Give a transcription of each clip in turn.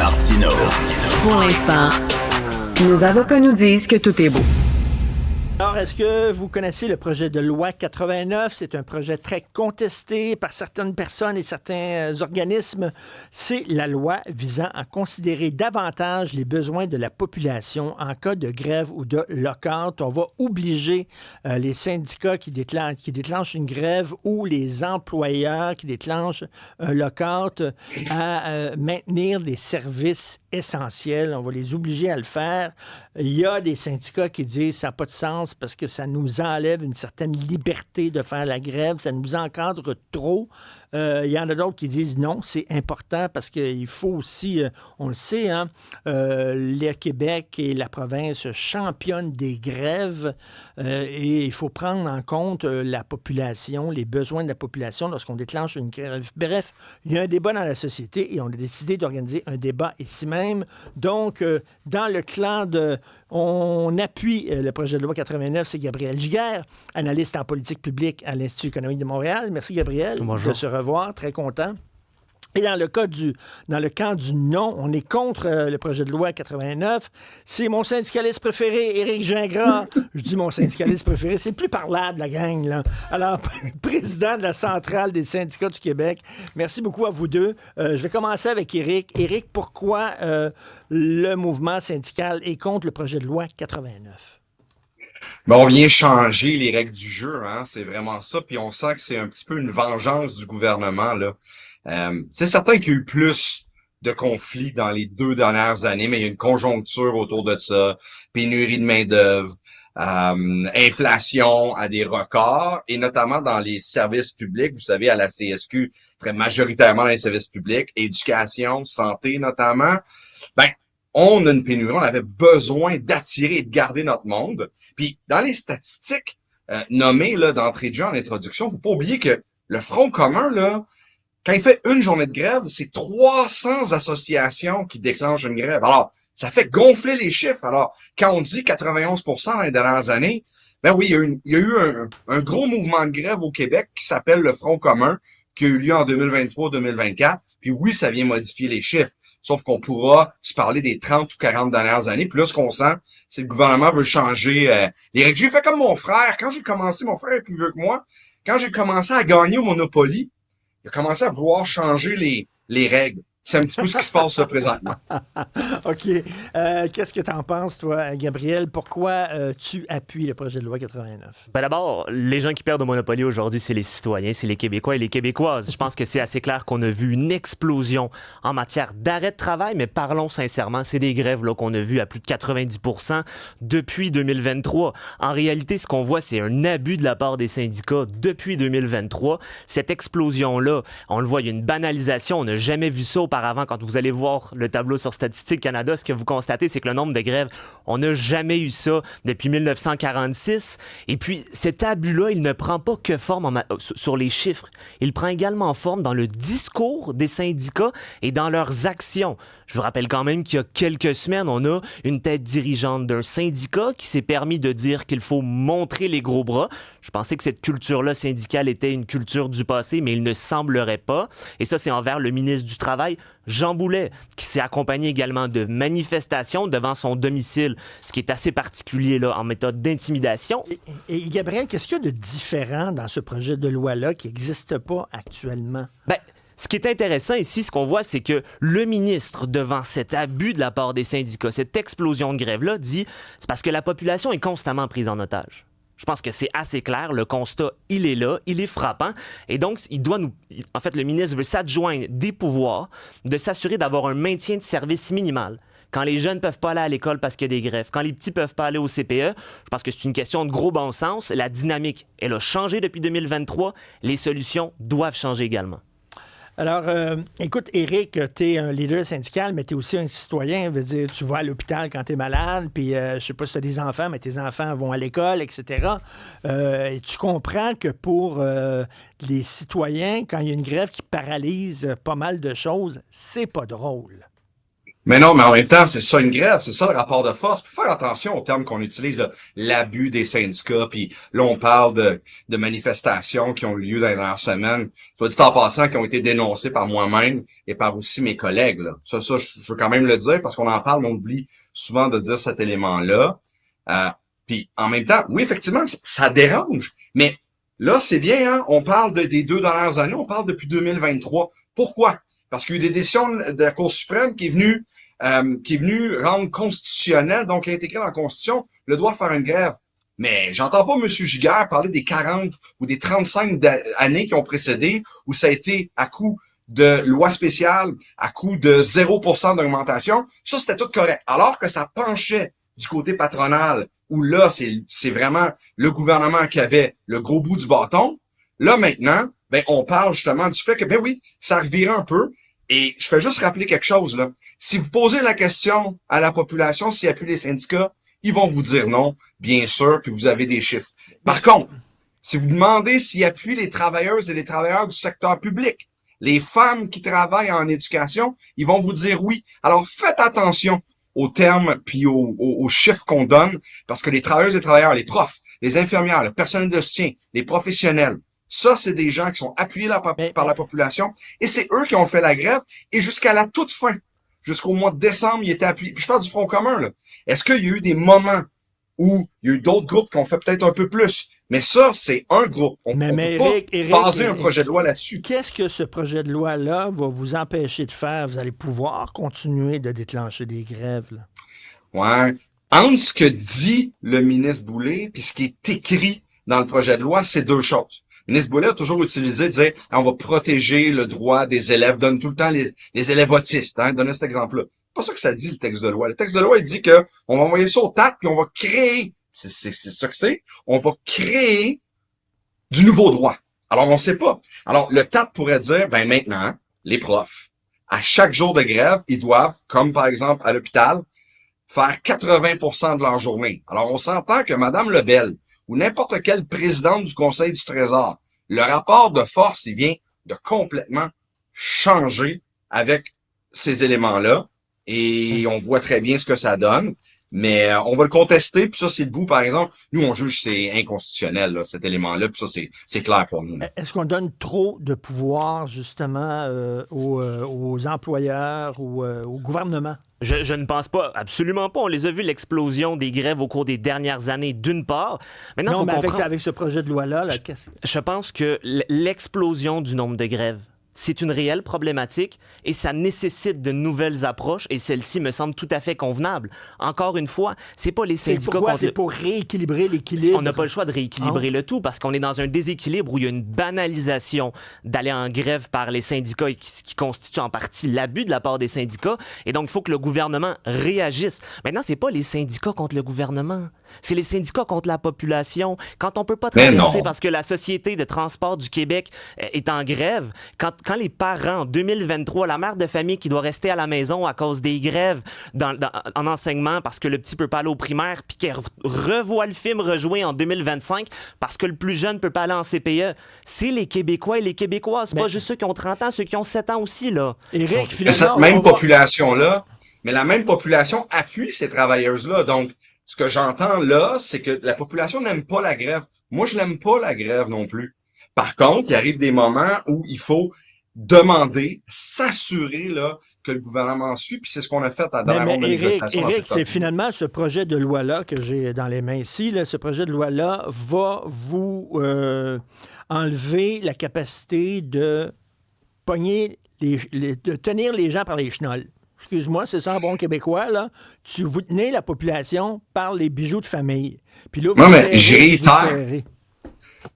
Martino. Pour l'instant, nos avocats nous disent que tout est beau. Alors, est-ce que vous connaissez le projet de loi 89? C'est un projet très contesté par certaines personnes et certains organismes. C'est la loi visant à considérer davantage les besoins de la population en cas de grève ou de lockout. On va obliger les syndicats qui déclenchent une grève ou les employeurs qui déclenchent un lockout à maintenir des services essentiels. On va les obliger à le faire. Il y a des syndicats qui disent que ça n'a pas de sens parce que ça nous enlève une certaine liberté de faire la grève, ça nous encadre trop. Il y en a d'autres qui disent non, c'est important parce qu'il faut aussi, on le sait, le Québec et la province championne des grèves et il faut prendre en compte la population, les besoins de la population lorsqu'on déclenche une grève. Bref, il y a un débat dans la société et on a décidé d'organiser un débat ici même. Donc, dans le clan de... On appuie le projet de loi 89, c'est Gabriel Giguère, analyste en politique publique à l'Institut économique de Montréal. Merci Gabriel. Bonjour. De se revoir, très content. Et dans le camp du non, on est contre le projet de loi 89. C'est mon syndicaliste préféré, Éric Gingras. Je dis mon syndicaliste préféré, c'est plus parlable, la gang, là. Alors, président de la centrale des syndicats du Québec, merci beaucoup à vous deux. Je vais commencer avec Éric. Éric, pourquoi le mouvement syndical est contre le projet de loi 89? Mais on vient changer les règles du jeu, hein, c'est vraiment ça. Puis on sent que c'est un petit peu une vengeance du gouvernement, là. C'est certain qu'il y a eu plus de conflits dans les 2 dernières années, mais il y a une conjoncture autour de ça, pénurie de main-d'œuvre, inflation à des records, et notamment dans les services publics, vous savez, à la CSQ, très majoritairement dans les services publics, éducation, santé notamment. On a une pénurie, on avait besoin d'attirer et de garder notre monde. Puis, dans les statistiques nommées là d'entrée de jeu en introduction, faut pas oublier que le Front commun, là, quand il fait une journée de grève, c'est 300 associations qui déclenchent une grève. Alors, ça fait gonfler les chiffres. Alors, quand on dit 91% dans les dernières années, ben oui, il y a eu un gros mouvement de grève au Québec qui s'appelle le Front commun, qui a eu lieu en 2023-2024. Puis oui, ça vient modifier les chiffres. Sauf qu'on pourra se parler des 30 ou 40 dernières années. Puis là, ce qu'on sent, c'est que le gouvernement veut changer les règles. J'ai fait comme mon frère. Quand j'ai commencé, mon frère est plus vieux que moi, quand j'ai commencé à gagner au Monopoly, il a commencé à vouloir changer les règles. C'est un petit peu ce qui se passe là, présentement. OK. Qu'est-ce que tu en penses, toi, Gabriel? Pourquoi tu appuies le projet de loi 89? Ben d'abord, les gens qui perdent au Monopoly aujourd'hui, c'est les citoyens, c'est les Québécois et les Québécoises. Je pense que c'est assez clair qu'on a vu une explosion en matière d'arrêt de travail, mais parlons sincèrement, c'est des grèves là, qu'on a vues à plus de 90% depuis 2023. En réalité, ce qu'on voit, c'est un abus de la part des syndicats depuis 2023. Cette explosion-là, on le voit, il y a une banalisation, on n'a jamais vu ça auparavant. Quand vous allez voir le tableau sur Statistique Canada, ce que vous constatez, c'est que le nombre de grèves, on n'a jamais eu ça depuis 1946. Et puis, cet abus-là, il ne prend pas que forme sur les chiffres. Il prend également forme dans le discours des syndicats et dans leurs actions. Je vous rappelle quand même qu'il y a quelques semaines, on a une tête dirigeante d'un syndicat qui s'est permis de dire qu'il faut montrer les gros bras. Je pensais que cette culture-là syndicale était une culture du passé, mais il ne semblerait pas. Et ça, c'est envers le ministre du Travail, Jean Boulet, qui s'est accompagné également de manifestations devant son domicile, ce qui est assez particulier là, en méthode d'intimidation. Et Gabriel, qu'est-ce qu'il y a de différent dans ce projet de loi-là qui n'existe pas actuellement? Ce qui est intéressant ici, ce qu'on voit, c'est que le ministre, devant cet abus de la part des syndicats, cette explosion de grève-là, dit c'est parce que la population est constamment prise en otage. Je pense que c'est assez clair. Le constat, il est là, il est frappant. Et donc, le ministre veut s'adjoindre des pouvoirs de s'assurer d'avoir un maintien de service minimal. Quand les jeunes ne peuvent pas aller à l'école parce qu'il y a des grèves, quand les petits ne peuvent pas aller au CPE, je pense que c'est une question de gros bon sens. La dynamique, elle a changé depuis 2023. Les solutions doivent changer également. Alors, écoute, Éric, tu es un leader syndical, mais tu es aussi un citoyen. Veut dire, tu vas à l'hôpital quand tu es malade, puis je sais pas si tu as des enfants, mais tes enfants vont à l'école, etc. Et tu comprends que pour les citoyens, quand il y a une grève qui paralyse pas mal de choses, c'est pas drôle. Mais non, mais en même temps, c'est ça une grève, c'est ça le rapport de force. Faut faire attention aux termes qu'on utilise, là, l'abus des syndicats, puis là on parle de manifestations qui ont eu lieu dans les dernières semaines, soit dit en passant, qui ont été dénoncées par moi-même et par aussi mes collègues. Là. Ça, je veux quand même le dire parce qu'on en parle, mais on oublie souvent de dire cet élément-là. Puis en même temps, oui, effectivement, ça dérange, mais là, c'est bien, hein, on parle des 2 dernières années, on parle depuis 2023. Pourquoi? Parce qu'il y a eu des décisions de la Cour suprême qui est venu rendre constitutionnel, donc intégrer dans la Constitution le droit de faire une grève. Mais j'entends pas M. Giguère parler des 40 ou des 35 années qui ont précédé, où ça a été à coup de loi spéciale, à coup de 0% d'augmentation. Ça, c'était tout correct. Alors que ça penchait du côté patronal, où là, c'est vraiment le gouvernement qui avait le gros bout du bâton. Là, maintenant, ben, on parle justement du fait que, ben oui, ça revirait un peu. Et je fais juste rappeler quelque chose, là. Si vous posez la question à la population s'il appuie les syndicats, ils vont vous dire non, bien sûr, puis vous avez des chiffres. Par contre, si vous demandez s'ils appuient les travailleuses et les travailleurs du secteur public, les femmes qui travaillent en éducation, ils vont vous dire oui. Alors faites attention aux termes puis aux chiffres qu'on donne, parce que les travailleuses et travailleurs, les profs, les infirmières, le personnel de soutien, les professionnels, ça, c'est des gens qui sont appuyés par la population et c'est eux qui ont fait la grève et jusqu'à la toute fin. Jusqu'au mois de décembre, ils étaient appuyés. Puis je parle du Front commun, là. Est-ce qu'il y a eu des moments où il y a eu d'autres groupes qui ont fait peut-être un peu plus? Mais ça, c'est un groupe. On peut pas baser un projet de loi là-dessus. Qu'est-ce que ce projet de loi-là va vous empêcher de faire? Vous allez pouvoir continuer de déclencher des grèves, là. Ouais. Entre ce que dit le ministre Boulay puis ce qui est écrit dans le projet de loi, c'est deux choses. Le ministre Boulay a toujours utilisé, dire, on va protéger le droit des élèves, donne tout le temps les élèves autistes, hein, donner cet exemple-là. C'est pas ça que ça dit, le texte de loi. Le texte de loi, il dit que on va envoyer ça au TAC, puis on va créer, c'est ça que c'est, on va créer du nouveau droit. Alors, on sait pas. Alors, le TAC pourrait dire, ben maintenant, les profs, à chaque jour de grève, ils doivent, comme par exemple à l'hôpital, faire 80% de leur journée. Alors, on s'entend que Madame Lebel, ou n'importe quelle présidente du Conseil du Trésor, le rapport de force, il vient de complètement changer avec ces éléments-là. Et on voit très bien ce que ça donne. Mais on va le contester, puis ça, c'est le bout, par exemple. Nous, on juge que c'est inconstitutionnel, là, cet élément-là, puis ça, c'est clair pour nous. Est-ce qu'on donne trop de pouvoir, justement, aux employeurs ou au gouvernement? Je ne pense pas, absolument pas. On les a vu, l'explosion des grèves au cours des dernières années, d'une part. Maintenant, Non, faut mais comprendre... avec ce projet de loi-là, là, Je pense que l'explosion du nombre de grèves, c'est une réelle problématique et ça nécessite de nouvelles approches et celle-ci me semble tout à fait convenable. Encore une fois, c'est pas les syndicats pourquoi? contre... C'est pour rééquilibrer l'équilibre. On n'a pas le choix de rééquilibrer le tout parce qu'on est dans un déséquilibre où il y a une banalisation d'aller en grève par les syndicats qui constitue en partie l'abus de la part des syndicats. Et donc, il faut que le gouvernement réagisse. Maintenant, c'est pas les syndicats contre le gouvernement. C'est les syndicats contre la population. Quand on peut pas traverser parce que la Société de transport du Québec est en grève, quand les parents, en 2023, la mère de famille qui doit rester à la maison à cause des grèves en enseignement parce que le petit peut pas aller au primaire puis qu'elle revoit le film rejoué en 2025 parce que le plus jeune peut pas aller en CPE, c'est les Québécois et les Québécoises. C'est pas juste ceux qui ont 30 ans, ceux qui ont 7 ans aussi, là. Éric, mais cette même population-là, mais la même population appuie ces travailleuses-là. Donc, ce que j'entends là, c'est que la population n'aime pas la grève. Moi, je n'aime pas la grève non plus. Par contre, il arrive des moments où il faut demander, s'assurer là que le gouvernement suit, puis c'est ce qu'on a fait à la ronde de négociation. Éric, c'est finalement ce projet de loi-là que j'ai dans les mains ici, là, ce projet de loi-là va vous enlever la capacité de pogner, de tenir les gens par les chenolles. Excuse-moi, c'est ça en bon québécois, là. Vous tenez la population par les bijoux de famille. Puis là, non, mais je réitère.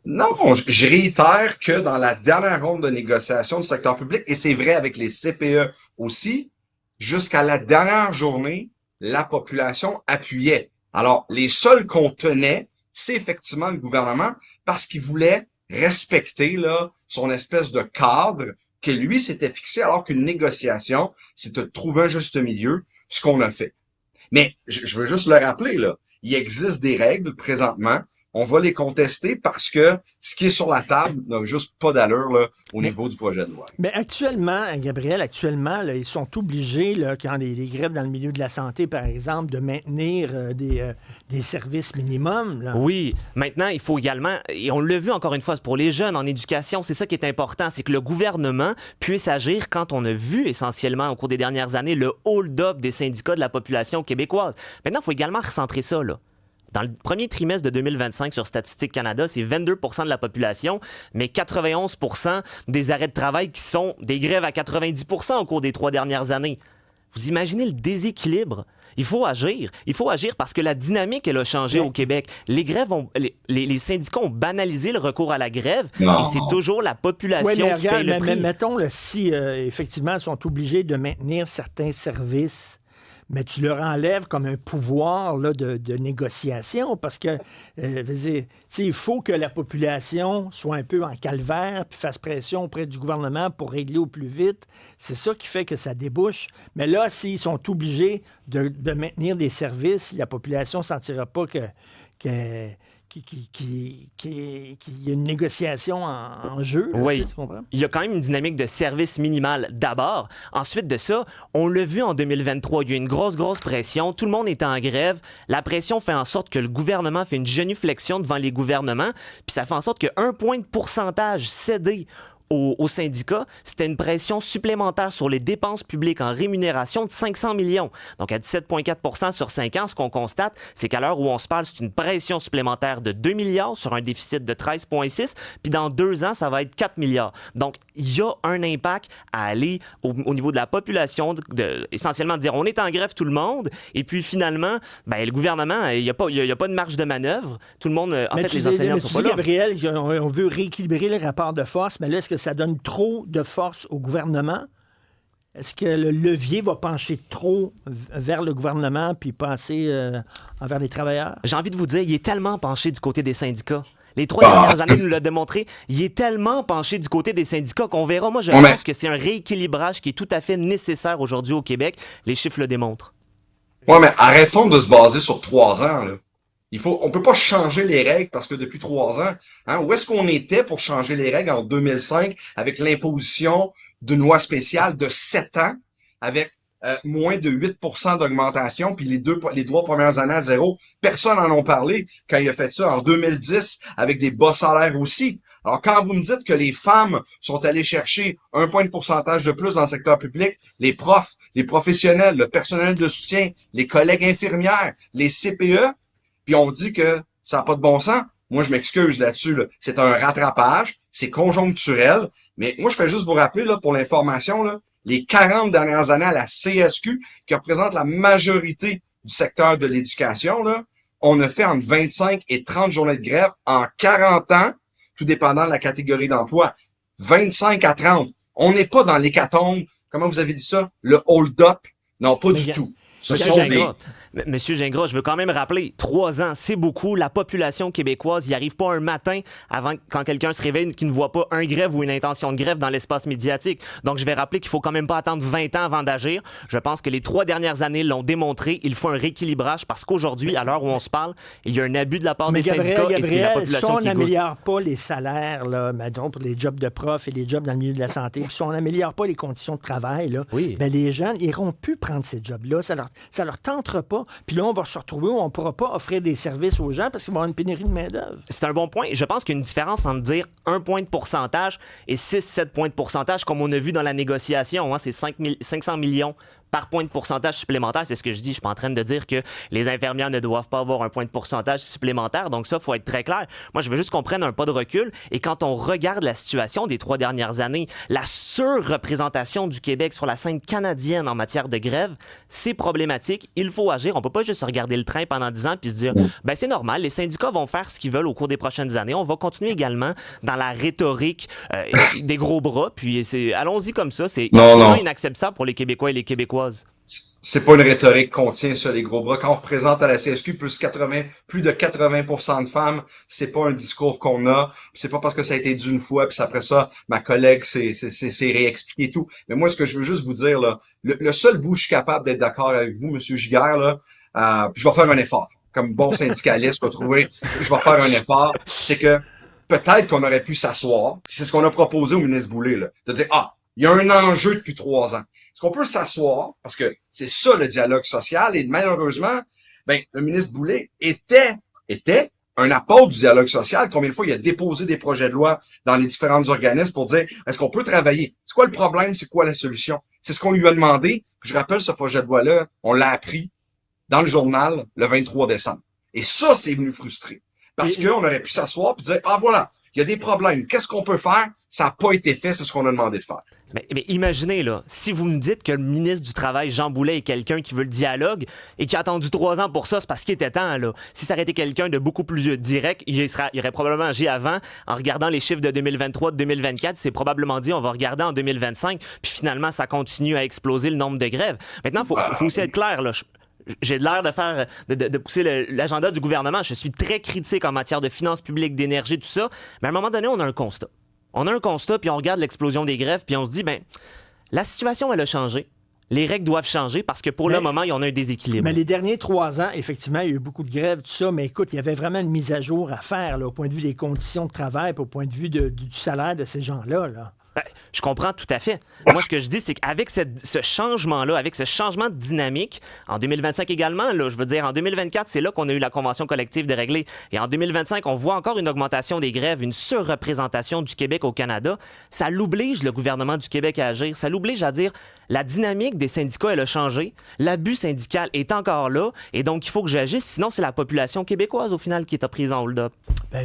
Non, je réitère que dans la dernière ronde de négociation du secteur public, et c'est vrai avec les CPE aussi, jusqu'à la dernière journée, la population appuyait. Alors, les seuls qu'on tenait, c'est effectivement le gouvernement, parce qu'il voulait respecter là son espèce de cadre que lui s'était fixé, alors qu'une négociation, c'est de trouver un juste milieu, ce qu'on a fait. Mais je veux juste le rappeler, là, il existe des règles présentement on va les contester parce que ce qui est sur la table n'a juste pas d'allure là, au niveau du projet de loi. Mais actuellement, Gabriel, là, ils sont obligés, là, quand les grèves dans le milieu de la santé, par exemple, de maintenir des services minimums. Là. Oui, maintenant, il faut également, et on l'a vu encore une fois, pour les jeunes en éducation, c'est ça qui est important, c'est que le gouvernement puisse agir quand on a vu essentiellement au cours des dernières années le hold-up des syndicats de la population québécoise. Maintenant, il faut également recentrer ça, là. Dans le premier trimestre de 2025 sur Statistique Canada, c'est 22 % de la population, mais 91 % des arrêts de travail qui sont des grèves à 90 % au cours des 3 dernières années. Vous imaginez le déséquilibre? Il faut agir. Il faut agir parce que la dynamique, elle a changé au Québec. Les grèves les syndicats ont banalisé le recours à la grève et c'est toujours la population qui paye le prix. Mais mettons, là, si effectivement, ils sont obligés de maintenir certains services, mais tu leur enlèves comme un pouvoir là, de négociation parce que il faut que la population soit un peu en calvaire puis fasse pression auprès du gouvernement pour régler au plus vite. C'est ça qui fait que ça débouche. Mais là, s'ils sont obligés de maintenir des services, la population ne sentira pas qu'il y a une négociation en jeu. Là, oui, tu comprends? Il y a quand même une dynamique de service minimal d'abord. Ensuite de ça, on l'a vu en 2023, il y a une grosse pression. Tout le monde est en grève. La pression fait en sorte que le gouvernement fait une genuflexion devant les gouvernements. Puis ça fait en sorte qu'un point de pourcentage cédé aux syndicats, c'était une pression supplémentaire sur les dépenses publiques en rémunération de 500 millions. Donc, à 17,4 % sur 5 ans, ce qu'on constate, c'est qu'à l'heure où on se parle, c'est une pression supplémentaire de 2 milliards sur un déficit de 13,6, puis dans 2 ans, ça va être 4 milliards. Donc, il y a un impact à aller au niveau de la population, essentiellement dire on est en grève tout le monde, et puis finalement, le gouvernement, il n'y a pas de marge de manœuvre. Tout le monde, les enseignants sont pas là. Gabriel, on veut rééquilibrer le rapport de force, mais là, est-ce que ça donne trop de force au gouvernement? Est-ce que le levier va pencher trop vers le gouvernement puis passer envers les travailleurs? J'ai envie de vous dire, il est tellement penché du côté des syndicats. Les 3 dernières années nous l'a démontré. Il est tellement penché du côté des syndicats qu'on verra. Moi, je pense que c'est un rééquilibrage qui est tout à fait nécessaire aujourd'hui au Québec. Les chiffres le démontrent. Ouais, mais arrêtons de se baser sur 3 ans, là. On peut pas changer les règles parce que depuis 3 ans, où est-ce qu'on était pour changer les règles en 2005 avec l'imposition d'une loi spéciale de 7 ans avec moins de 8 % d'augmentation puis les 3 premières années à zéro. Personne n'en a parlé quand il a fait ça en 2010 avec des bas salaires aussi. Alors, quand vous me dites que les femmes sont allées chercher 1 point de pourcentage de plus dans le secteur public, les profs, les professionnels, le personnel de soutien, les collègues infirmières, les CPE, puis on dit que ça n'a pas de bon sens. Moi, je m'excuse là-dessus. Là. C'est un rattrapage, c'est conjoncturel. Mais moi, je fais juste vous rappeler, là, pour l'information, là, les 40 dernières années à la CSQ, qui représente la majorité du secteur de l'éducation, là, on a fait entre 25 et 30 journées de grève en 40 ans, tout dépendant de la catégorie d'emploi. 25 à 30. On n'est pas dans l'hécatombe. Comment vous avez dit ça? Le hold-up? Non, pas du tout. Ce sont des... Monsieur Gingras, je veux quand même rappeler, 3 ans, c'est beaucoup. La population québécoise n'y arrive pas un matin avant quand quelqu'un se réveille qui ne voit pas un grève ou une intention de grève dans l'espace médiatique. Donc, je vais rappeler qu'il faut quand même pas attendre 20 ans avant d'agir. Je pense que les 3 dernières années l'ont démontré. Il faut un rééquilibrage parce qu'aujourd'hui, à l'heure où on se parle, il y a un abus de la part des syndicats et c'est la population si on qui n'améliore pas les salaires, là, mettons, pour les jobs de profs et les jobs dans le milieu de la santé, puis si on n'améliore pas les conditions de travail, là, les gens n'iront plus prendre ces jobs-là. Ça leur tentera pas. Puis là, on va se retrouver où on ne pourra pas offrir des services aux gens parce qu'il va y avoir une pénurie de main-d'œuvre. C'est un bon point. Je pense qu'il y a une différence entre dire 1 point de pourcentage et 6-7 points de pourcentage, comme on a vu dans la négociation. C'est 500 millions par point de pourcentage supplémentaire. C'est ce que je dis. Je suis pas en train de dire que les infirmières ne doivent pas avoir un point de pourcentage supplémentaire. Donc ça, il faut être très clair. Moi, je veux juste qu'on prenne un pas de recul. Et quand on regarde la situation des 3 dernières années, la surreprésentation du Québec sur la scène canadienne en matière de grève, c'est problématique. Il faut agir. On peut pas juste regarder le train pendant 10 ans puis se dire, c'est normal, les syndicats vont faire ce qu'ils veulent au cours des prochaines années. On va continuer également dans la rhétorique des gros bras. Puis allons-y comme ça. C'est inacceptable pour les Québécois et les Québécoises. C'est pas une rhétorique qu'on tient sur les gros bras. Quand on représente à la CSQ plus de 80% de femmes, c'est pas un discours qu'on a. C'est pas parce que ça a été dit une fois, puis après ça, ma collègue s'est réexpliqué tout. Mais moi, ce que je veux juste vous dire, là, le seul bout où je suis capable d'être d'accord avec vous, Monsieur Giguère, là, puis je vais faire un effort. comme bon syndicaliste, je vais trouver, je vais faire un effort, c'est que peut-être qu'on aurait pu s'asseoir, c'est ce qu'on a proposé au ministre Boulay, là, de dire, il y a un enjeu depuis 3 ans. Est-ce qu'on peut s'asseoir, parce que c'est ça le dialogue social, et malheureusement, le ministre Boulay était un apport du dialogue social. Combien de fois il a déposé des projets de loi dans les différents organismes pour dire, est-ce qu'on peut travailler? C'est quoi le problème? C'est quoi la solution? C'est ce qu'on lui a demandé. Puis je rappelle, ce projet de loi-là, on l'a appris dans le journal le 23 décembre. Et ça, c'est venu frustrer. Parce qu'on aurait pu s'asseoir et dire, voilà, il y a des problèmes. Qu'est-ce qu'on peut faire? Ça n'a pas été fait, c'est ce qu'on a demandé de faire. Mais imaginez, là, si vous me dites que le ministre du Travail, Jean Boulet, est quelqu'un qui veut le dialogue et qui a attendu 3 ans pour ça, c'est parce qu'il était temps, là. Si ça aurait été quelqu'un de beaucoup plus direct, il aurait probablement agi avant. En regardant les chiffres de 2023, de 2024, c'est probablement dit, on va regarder en 2025, puis finalement, ça continue à exploser le nombre de grèves. Maintenant, il faut aussi être clair, là. J'ai l'air de pousser l'agenda du gouvernement. Je suis très critique en matière de finances publiques, d'énergie, tout ça. Mais à un moment donné, on a un constat. On a un constat, puis on regarde l'explosion des grèves, puis on se dit, la situation, elle a changé. Les règles doivent changer parce que pour le moment, il y en a un déséquilibre. Mais les derniers 3 ans, effectivement, il y a eu beaucoup de grèves, tout ça. Mais écoute, il y avait vraiment une mise à jour à faire là, au point de vue des conditions de travail, puis au point de vue du salaire de ces gens-là. Là. Je comprends tout à fait. Moi, ce que je dis, c'est qu'avec ce changement-là, avec ce changement de dynamique, en 2025 également, là, je veux dire, en 2024, c'est là qu'on a eu la convention collective déréglée. Et en 2025, on voit encore une augmentation des grèves, une surreprésentation du Québec au Canada. Ça l'oblige, le gouvernement du Québec, à agir. Ça l'oblige à dire, la dynamique des syndicats, elle a changé. L'abus syndical est encore là. Et donc, il faut que j'agisse. Sinon, c'est la population québécoise, au final, qui est prise en hold-up.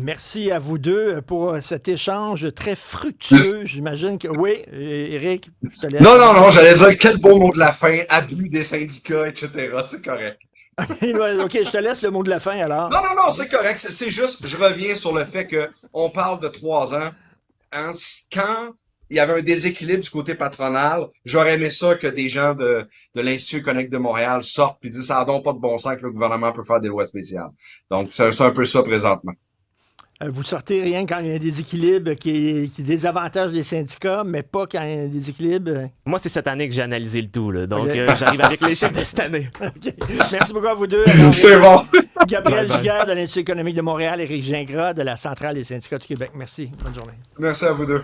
Merci à vous deux pour cet échange très fructueux. J'imagine que... Oui, Éric, je te laisse. Non, j'allais dire quel beau mot de la fin, abus des syndicats, etc. C'est correct. OK, je te laisse le mot de la fin, alors. Non, c'est correct. C'est juste, je reviens sur le fait que on parle de 3 ans. Quand il y avait un déséquilibre du côté patronal, j'aurais aimé ça que des gens de l'Institut économique de Montréal sortent puis disent, ça n'a donc pas de bon sens que le gouvernement peut faire des lois spéciales. Donc, c'est un peu ça présentement. Vous sortez rien quand il y a un déséquilibre qui désavantage les syndicats, mais pas quand il y a un déséquilibre. Moi, c'est cette année que j'ai analysé le tout. Là. Donc, j'arrive avec les chiffres de cette année. Okay. Merci beaucoup à vous deux. Alors, c'est bon. Gabriel Giguère de l'Institut économique de Montréal, Éric Gingras de la Centrale des syndicats du Québec. Merci. Bonne journée. Merci à vous deux.